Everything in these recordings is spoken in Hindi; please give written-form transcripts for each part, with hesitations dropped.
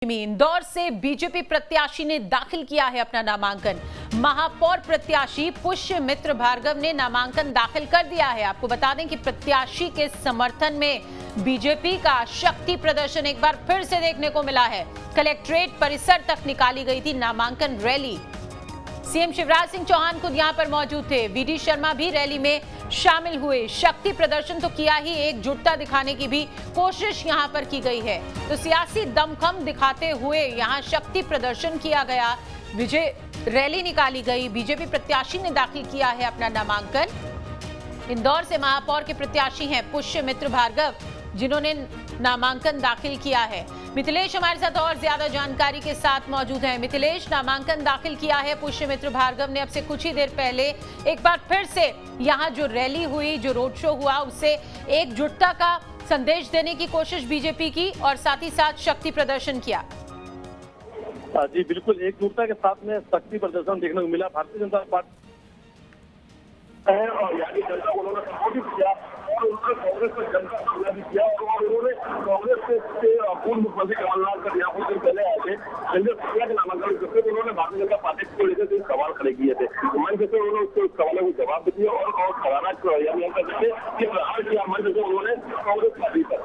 इंदौर से बीजेपी प्रत्याशी ने दाखिल किया है अपना नामांकन। महापौर प्रत्याशी पुष्यमित्र भार्गव ने नामांकन दाखिल कर दिया है। आपको बता दें कि प्रत्याशी के समर्थन में बीजेपी का शक्ति प्रदर्शन एक बार फिर से देखने को मिला है। कलेक्ट्रेट परिसर तक निकाली गई थी नामांकन रैली। सीएम शिवराज सिंह चौहान खुद यहां पर मौजूद थे। वीडी शर्मा भी रैली में शामिल हुए। शक्ति प्रदर्शन तो किया ही, एकजुटता दिखाने की भी कोशिश यहां पर की गई है। तो सियासी दमखम दिखाते हुए यहां शक्ति प्रदर्शन किया गया, विजय रैली निकाली गई। बीजेपी प्रत्याशी ने दाखिल किया है अपना नामांकन। इंदौर से महापौर के प्रत्याशी हैं पुष्यमित्र भार्गव, जिन्होंने नामांकन दाखिल किया है। मिथिलेश हमारे साथ और ज्यादा जानकारी के साथ मौजूद हैं। मिथिलेश, नामांकन दाखिल किया है पुष्यमित्र भार्गव ने अब से कुछ ही देर पहले। एक बार फिर से यहां जो रैली हुई, जो रोड शो हुआ, उससे एकजुटता का संदेश देने की कोशिश बीजेपी की और साथ ही साथ शक्ति प्रदर्शन किया। जी बिल्कुल, एकजुटता के साथ में शक्ति प्रदर्शन देखने को मिला। भारतीय जनता पार्टी है और यानी जनता को उन्होंने संबोधित किया और उन्होंने कांग्रेस पर जनता का हमला भी किया और उन्होंने कांग्रेस से पूर्व मुख्यमंत्री कमलनाथ का यहाँ कुछ दिन पहले आए थे संजय सिंह के नामांकन करते उन्होंने भारतीय जनता पार्टी को लेकर सवाल खड़े किए थे। मंच से उन्होंने उसको सवालों को जवाब भी दिया और कराना यानी हम कहते थे कि प्रहार किया मंच से उन्होंने कांग्रेस पार्टी पर।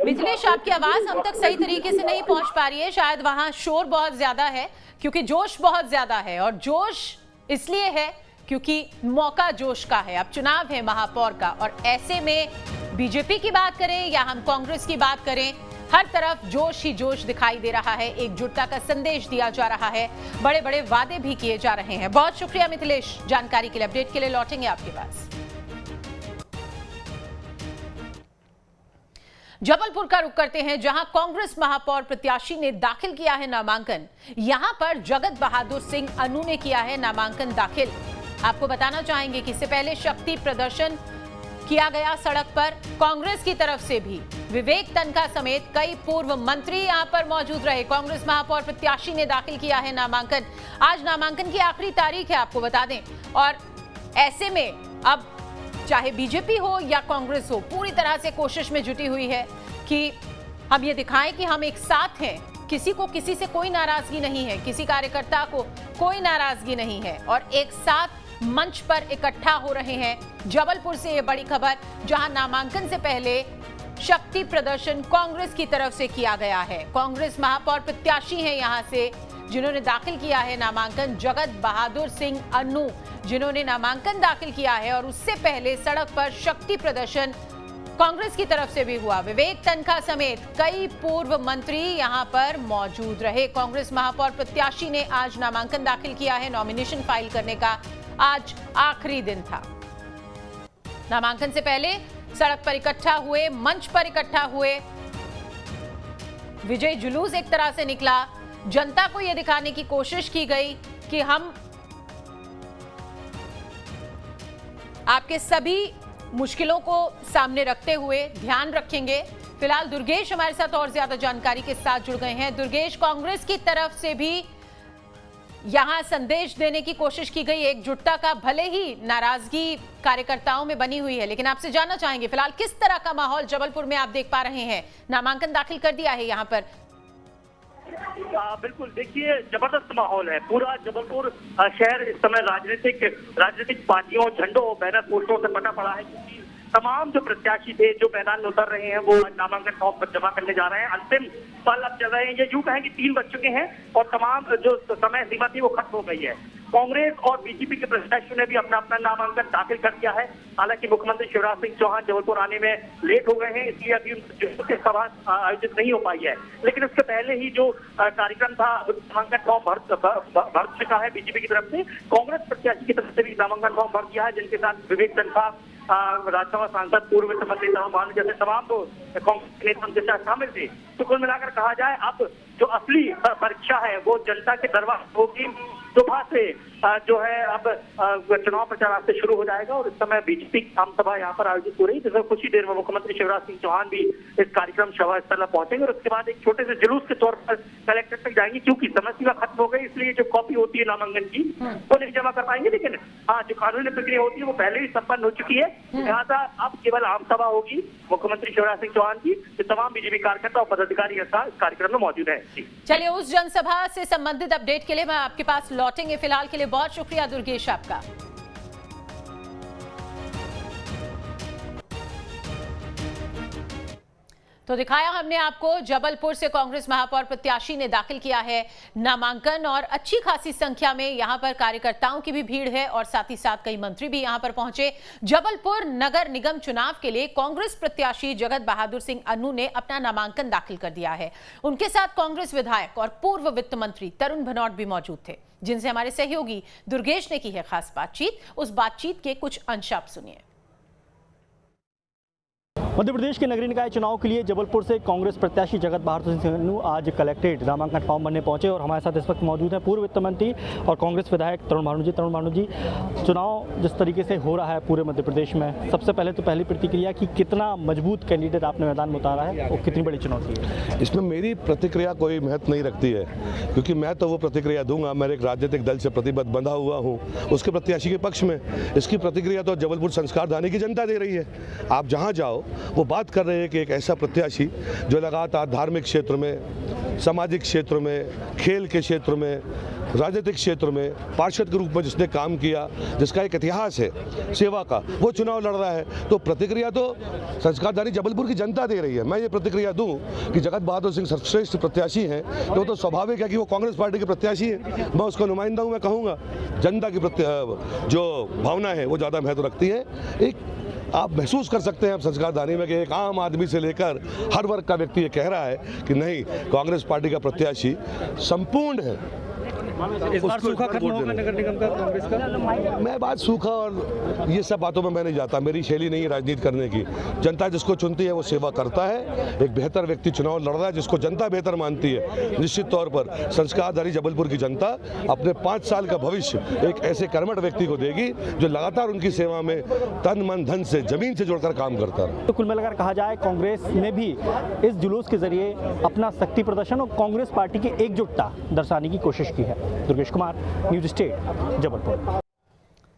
मिथिलेश, आपकी आवाज हम तक सही तरीके से नहीं पहुंच पा रही है। शायद वहां शोर बहुत ज्यादा है क्योंकि जोश बहुत ज्यादा है, और जोश इसलिए है क्योंकि मौका जोश का है। अब चुनाव है महापौर का, और ऐसे में बीजेपी की बात करें या हम कांग्रेस की बात करें, हर तरफ जोश ही जोश दिखाई दे रहा है। एकजुटता का संदेश दिया जा रहा है, बड़े बड़े वादे भी किए जा रहे हैं। बहुत शुक्रिया मिथिलेश जानकारी के लिए। अपडेट के लिए लौटेंगे आपके पास। जबलपुर का रुख करते हैं, जहां कांग्रेस महापौर प्रत्याशी ने दाखिल किया है नामांकन। यहां पर जगत बहादुर सिंह अनु ने किया है नामांकन दाखिल। आपको बताना चाहेंगे कि इससे पहले शक्ति प्रदर्शन किया गया सड़क पर। कांग्रेस की तरफ से भी विवेक तनखा समेत कई पूर्व मंत्री यहां पर मौजूद रहे। कांग्रेस महापौर प्रत्याशी ने दाखिल किया है नामांकन। आज नामांकन की आखिरी तारीख है, आपको बता दें, और ऐसे में अब चाहे बीजेपी हो या कांग्रेस हो, पूरी तरह से कोशिश में जुटी हुई है कि हम ये दिखाएं कि हम एक साथ हैं। किसी को किसी से कोई नाराजगी नहीं है, किसी कार्यकर्ता को कोई नाराजगी नहीं है, और एक साथ मंच पर इकट्ठा हो रहे हैं। जबलपुर से ये बड़ी खबर, जहां नामांकन से पहले शक्ति प्रदर्शन कांग्रेस की तरफ से किया गया है। कांग्रेस महापौर प्रत्याशी हैं यहां से, जिन्होंने दाखिल किया है नामांकन, जगत बहादुर सिंह अन्नू, जिन्होंने नामांकन दाखिल किया है। और उससे पहले सड़क पर शक्ति प्रदर्शन कांग्रेस की तरफ से भी हुआ। विवेक तनखा समेत कई पूर्व मंत्री यहां पर मौजूद रहे। कांग्रेस महापौर प्रत्याशी ने आज नामांकन दाखिल किया है। नॉमिनेशन फाइल करने का आज आखिरी दिन था। नामांकन से पहले सड़क पर इकट्ठा हुए, मंच पर इकट्ठा हुए। विजय जुलूस एक तरह से निकला। जनता को यह दिखाने की कोशिश की गई कि हम आपके सभी मुश्किलों को सामने रखते हुए ध्यान रखेंगे। फिलहाल दुर्गेश हमारे साथ और ज्यादा जानकारी के साथ जुड़ गए हैं। दुर्गेश, कांग्रेस की तरफ से भी यहां संदेश देने की कोशिश की गई एकजुटता का, भले ही नाराजगी कार्यकर्ताओं में बनी हुई है, लेकिन आपसे जानना चाहेंगे फिलहाल किस तरह का माहौल जबलपुर में आप देख पा रहे हैं। नामांकन दाखिल कर दिया है यहां पर। बिल्कुल, देखिए जबरदस्त माहौल है। पूरा जबलपुर शहर इस समय राजनीतिक पार्टियों, झंडों, बैनर, पोस्टरों से पटा पड़ा है, क्योंकि तमाम जो प्रत्याशी थे जो मैदान में उतर रहे हैं वो नामांकन फॉर्म पर जमा करने जा रहे हैं। अंतिम पल अब चल रहे हैं। ये यूं कहें कि 3 बज चुके हैं और तमाम जो समय सीमा थी वो खत्म हो गई है। कांग्रेस और बीजेपी के प्रत्याशियों ने भी अपना अपना नामांकन दाखिल कर दिया है। हालांकि मुख्यमंत्री शिवराज सिंह चौहान जबलपुर आने में लेट हो गए हैं, इसलिए अभी सभा आयोजित नहीं हो पाई है। लेकिन उसके पहले ही जो कार्यक्रम था, नामांकन फॉर्म भर चुका है बीजेपी की तरफ से। कांग्रेस प्रत्याशी की तरफ से भी नामांकन फॉर्म भर दिया है, जिनके साथ विवेक तनखा, राज्यसभा सांसद, पूर्व वित्त मंत्री तमाम जैसे तमाम तो कांग्रेस नेता उनके साथ शामिल थे। तो कुल मिलाकर कहा जाए, अब जो असली परीक्षा है वो जनता के दरबार होगी। सुबह से जो है अब चुनाव प्रचार आज से शुरू हो जाएगा और इस समय बीजेपी आम सभा यहाँ पर आयोजित हो रही है, जिसमें कुछ ही देर में मुख्यमंत्री शिवराज सिंह चौहान भी इस कार्यक्रम सभा स्थल पर पहुंचेंगे और उसके बाद एक छोटे से जुलूस के तौर पर कलेक्ट्रेट तक जाएंगे, क्योंकि समय सीमा खत्म हो गई, इसलिए जो कॉपी होती है नामांकन की वो नहीं जमा कर पाएंगे। लेकिन हाँ, जो कानूनी प्रक्रिया होती है वो पहले ही संपन्न हो चुकी है, लिहाजा अब केवल आम सभा होगी मुख्यमंत्री शिवराज सिंह चौहान की, जो तमाम बीजेपी कार्यकर्ता और पदाधिकारी इस कार्यक्रम में मौजूद है। चलिए, उस जनसभा से संबंधित अपडेट के लिए मैं आपके पास लौटेंगे। फिलहाल के लिए बहुत शुक्रिया दुर्गेश आपका। तो दिखाया हमने आपको, जबलपुर से कांग्रेस महापौर प्रत्याशी ने दाखिल किया है नामांकन और अच्छी खासी संख्या में यहां पर कार्यकर्ताओं की भी भीड़ है और साथ ही साथ कई मंत्री भी यहां पर पहुंचे। जबलपुर नगर निगम चुनाव के लिए कांग्रेस प्रत्याशी जगत बहादुर सिंह अन्नू ने अपना नामांकन दाखिल कर दिया है। उनके साथ कांग्रेस विधायक और पूर्व वित्त मंत्री तरुण भनौट भी मौजूद थे, जिनसे हमारे सहयोगी दुर्गेश ने की है खास बातचीत। उस बातचीत के कुछ अंश आप सुनिए। मध्य प्रदेश के नगरीय निकाय चुनाव के लिए जबलपुर से कांग्रेस प्रत्याशी जगत बहादुर सिंह अन्नू आज कलेक्ट्रेट नामांकन फॉर्म भरने पहुंचे और हमारे साथ इस वक्त मौजूद हैं पूर्व वित्त मंत्री और कांग्रेस विधायक तरुण भानू जी। तरुण भानू जी, चुनाव जिस तरीके से हो रहा है पूरे मध्य प्रदेश में, सबसे पहले तो पहली प्रतिक्रिया कि कितना मजबूत कैंडिडेट आपने मैदान में उतारा है और कितनी बड़ी चुनौती है? इसमें मेरी प्रतिक्रिया कोई महत्व नहीं रखती है, क्योंकि मैं तो वो प्रतिक्रिया दूंगा, मैं एक राजनीतिक दल से प्रतिबद्ध बंधा हुआ हूँ उसके प्रत्याशी के पक्ष में। इसकी प्रतिक्रिया तो जबलपुर संस्कारधानी की जनता दे रही है। आप जहाँ जाओ वो बात कर रहे हैं कि एक ऐसा प्रत्याशी जो लगातार धार्मिक क्षेत्र में, सामाजिक क्षेत्र में, खेल के क्षेत्र में, राजनीतिक क्षेत्र में पार्षद के रूप में जिसने काम किया, जिसका एक इतिहास है सेवा का, वो चुनाव लड़ रहा है। तो प्रतिक्रिया तो संस्कारधानी जबलपुर की जनता दे रही है। मैं ये प्रतिक्रिया दूं कि जगत बहादुर सिंह सर्वश्रेष्ठ प्रत्याशी हैं, तो स्वाभाविक है कि वो कांग्रेस पार्टी के प्रत्याशी हैं, मैं उसका नुमाइंदा हूँ। मैं कहूँगा जनता की जो भावना है वो ज़्यादा महत्व रखती है। एक आप महसूस कर सकते हैं आप संस्कारधानी में कि एक आम आदमी से लेकर हर वर्ग का व्यक्ति ये कह रहा है कि नहीं, कांग्रेस पार्टी का प्रत्याशी संपूर्ण है। इस बार सूखा खत्म होगा नगर निगम का कांग्रेस का? मैं बात सूखा और ये सब बातों में मैं नहीं जाता, मेरी शैली नहीं है राजनीति करने की। जनता जिसको चुनती है वो सेवा करता है। एक बेहतर व्यक्ति चुनाव लड़ रहा है जिसको जनता बेहतर मानती है। निश्चित तौर पर संस्कारधारी जबलपुर की जनता अपने 5 साल का भविष्य एक ऐसे कर्मठ व्यक्ति को देगी जो लगातार उनकी सेवा में तन मन धन से, जमीन से जुड़कर काम करता है। तो कुल मिलाकर कहा जाए, कांग्रेस ने भी इस जुलूस के जरिए अपना शक्ति प्रदर्शन और कांग्रेस पार्टी की एकजुटता दर्शाने की कोशिश की है। Durgesh Kumar, news state, Jabalpur.